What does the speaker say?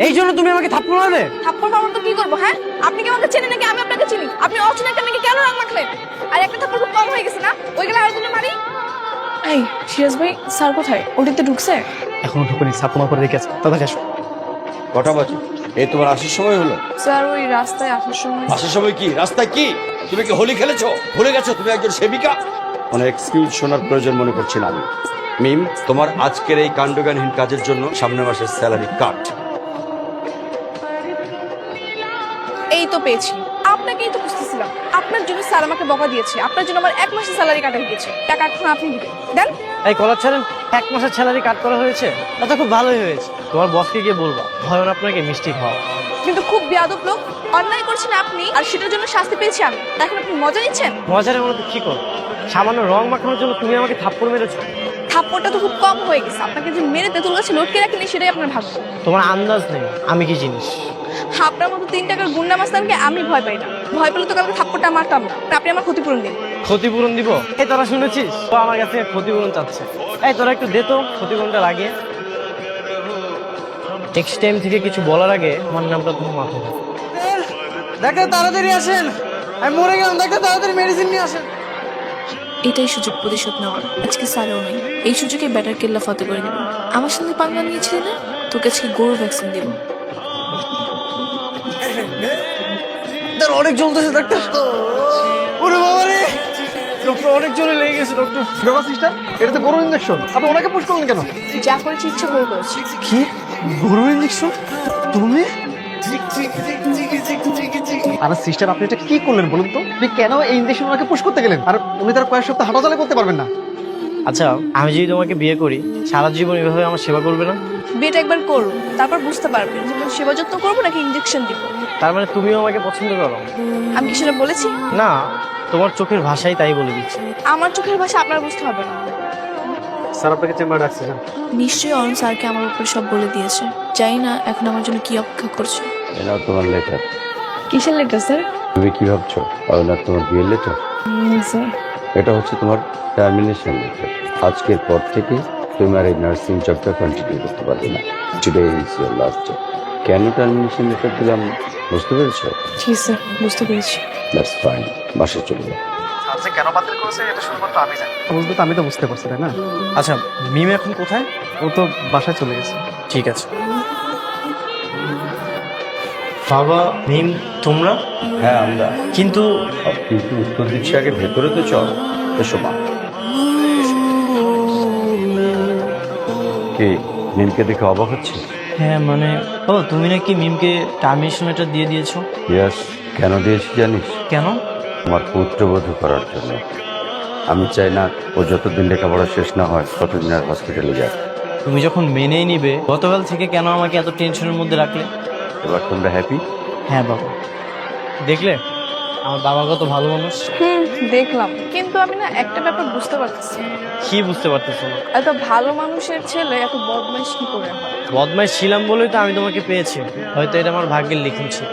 এই জন্য তুমি আমাকে থাপ্পড় মারবে? থাপ্পড় মারবো তো কি করবো? হ্যাঁ, আপনি কি আমাকে চেনেন নাকি আমি আপনাকে চিনি? আপনি অচেনা একটা মেয়েকে কেন রং মাখলেন? আর একটা থাপ্পড় খুব কম হয়ে গেছে না? ওই গেলে আর দুটো মারি। এই সিরাজ ভাই, স্যার কোথায়? ওটিতে ঢুকছে? এখনো ঢুকুনি, সাপ্পমা করে রেখেছে। তাড়াতাড়ি আসো। কটা বাজে? এই তোমার আসার সময় হলো? স্যার ওই রাস্তায় আসার সময়। আসার সময় কি রাস্তায় কি তুমি কি হোলি খেলেছো? ভুলে গেছো তুমি একজন সেবিকা? কোনো এক্সকিউজ শোনার প্রয়োজন মনে করছি না আমি। মিম, তোমার আজকের এই কাণ্ডজ্ঞানহীন কাজের জন্য সামনের মাসের স্যালারি কাট। এই তো পেয়েছি, আপনাকেই তো বুঝতেছিলাম। আপনার জন্য স্যার আমাকে বকা দিয়েছে, আপনার জন্য আমার 1 মাসের স্যালারি কাটা গিয়েছে। টাকা এখন আপনি দিবেন, দেন। এই কলার ছাড়েন, 1 মাসের স্যালারি কাট করা হয়েছে, তা তো খুব ভালোই হয়েছে। তোমার বসকে গিয়ে বলবা ভয়ন আপনাকে মিষ্টি খাওয়া। কিন্তু খুব বেয়াদব লোক। অন্যায় করছেন আপনি, আর সেটার জন্য শাস্তি পেয়েছি আমি। এখন আপনি মজা নিচ্ছেন? মজার মনে তো কি করো? সামান্য রং মাখানোর জন্য তুমি আমাকে থাপ্পড় মেরেছো। থাপ্পড়টা তো খুব কম হয়ে গেছে। আপনাকে যে মেরে তেঁতুল গাছে লটকে রাখেনি সেটাই আপনার ভাগ্য। তোমার আন্দাজ নেই আমি কি জিনিস। আপনার মতো 3 টাকার গুন্ডা মাস্তানকে আমি ভয় পাই না। ভয় পেলে তো কালকে থাপ্পড়টা মারতাম না। আপনি আমার ক্ষতিপূরণ দিন। ক্ষতিপূরণ দিব? এই তোরা শুনেছিস তো আমার কাছে ক্ষতিপূরণ চাচ্ছে। এই তোরা একটু দে তো ক্ষতিপূরণটা লাগিয়ে। নেক্সট টাইম থেকে কিছু বলার আগে আমার নামটা তুমি মাথায় রাখো। ডাক্তার তাড়াতাড়ি আসেন, আমি মরে গেলাম। ডাক্তার তাড়াতাড়ি মেডিসিন নিয়ে আসেন। এটাই সুযোগ প্রতিশোধ নেওয়ার। আজকে স্যারও নেই, এই সুযোগে ব্যাটার কেল্লা ফতে করে দিব। আমার সঙ্গে পাঙ্গা নিয়েছিলি না? তোকে আজকে গরু ভ্যাকসিন দিব। ডাক্তার অনেক জ্বলতেছে ডাক্তার। ওরে বাবা রে, ডক্টর অনেক জোরে লেগে গেছে ডক্টর। বাবা সিস্টার, এটা তো গরু ইঞ্জেকশন। আপনি ওনাকে পুশ করলেন কেন? যা করেছি ইচ্ছে করে করেছি। কি গরু ইঞ্জেকশন? তুমি? আরে সিস্টার, আপনি এটা কি করলেন বলুন তো? আপনি কেন এই ইঞ্জেকশন ওনাকে পুশ করতে গেলেন? আর উনি তার কয়েক সপ্তাহ হাঁটাচলা করতে পারবেন না। আচ্ছা, আমি যদি তোমাকে বিয়ে করি সারা জীবন এভাবে আমার সেবা করবে না? বিয়েটা একবার করুন, তারপর বুঝতে পারবেন যেমন সেবা যত্ন করবো নাকি ইঞ্জেকশন দিব। তার মানে তুমিও আমাকে পছন্দ করো? আমি কি সেটা বলেছি? না, তোমার চোখের ভাষাই তাই বলে দিচ্ছে। আমার চোখের ভাষা আপনার বুঝতে হবে না। স্যার আপনাকে চেম্বার ডাকছে। নিশ্চয়ই অরুণ স্যারকে আমার উপর সব বলে দিয়েছে। জানি না এখন আমার জন্য কি অপেক্ষা করছে। এটা তোমার লেটার। কিসের লেটার স্যার? তুমি কি ভাবছো না তোমার বিয়ের লেটার? স্যার এটা হচ্ছে তোমার টার্মিনেশন লেটার। আজকের পর থেকে তুমি আর এই নার্সিং জবটা কন্টিনিউ করতে পারবে না। Today is your last day. কেন টার্মিনেশন লেটার দিলাম বুঝতে পেরেছো? জি স্যার, বুঝতে পেরেছি। দ্যাটস ফাইন, বাসায় চলে যাও। স্যার কেন বাতিল করেছে এটা শুধুমাত্র আমি জানি। বুঝতে তো আমি তো বুঝতে পারছি তাই না? আচ্ছা, মিম এখন কোথায়? ও তো বাসায় চলে গেছে। ঠিক আছে। বাবা, মিম, তোমরা? হ্যাঁ আমরা। কিন্তু কিন্তু উত্তর দিচ্ছি আগে, ভেতরে তো চল। এসো মা। কি নিমকে দেখে অবাক হচ্ছে? হ্যাঁ মানে, ও তুমি নাকি মিমকে টার্মিনেশন লেটার দিয়ে দিয়েছো? ইয়াস। কেন দিয়েছি জানিস? কেন? আমার পুত্রবধূ করার জন্য। আমি চাই না ও যতদিন লেখাপড়া শেষ না হয় ততদিন আর হসপিটালে যায়। তুমি যখন মেনেই নিবে গতকাল থেকে কেন আমাকে এত টেনশনের মধ্যে রাখলে? এবার তোমরা হ্যাপি? হ্যাঁ বাবা, দেখলে আমার বাবা কত ভালো মানুষ। দেখলাম, কিন্তু আমি না একটা ব্যাপার বুঝতে পারতেছি না। কি বুঝতে পারতেছো না? এত ভালো মানুষের ছেলে এত বদমাইশ কি করে হয়? বদমাইশ ছিলাম বলেই তো আমি তোমাকে পেয়েছি। হয়তো এটা আমার ভাগ্যের লিখন ছিল।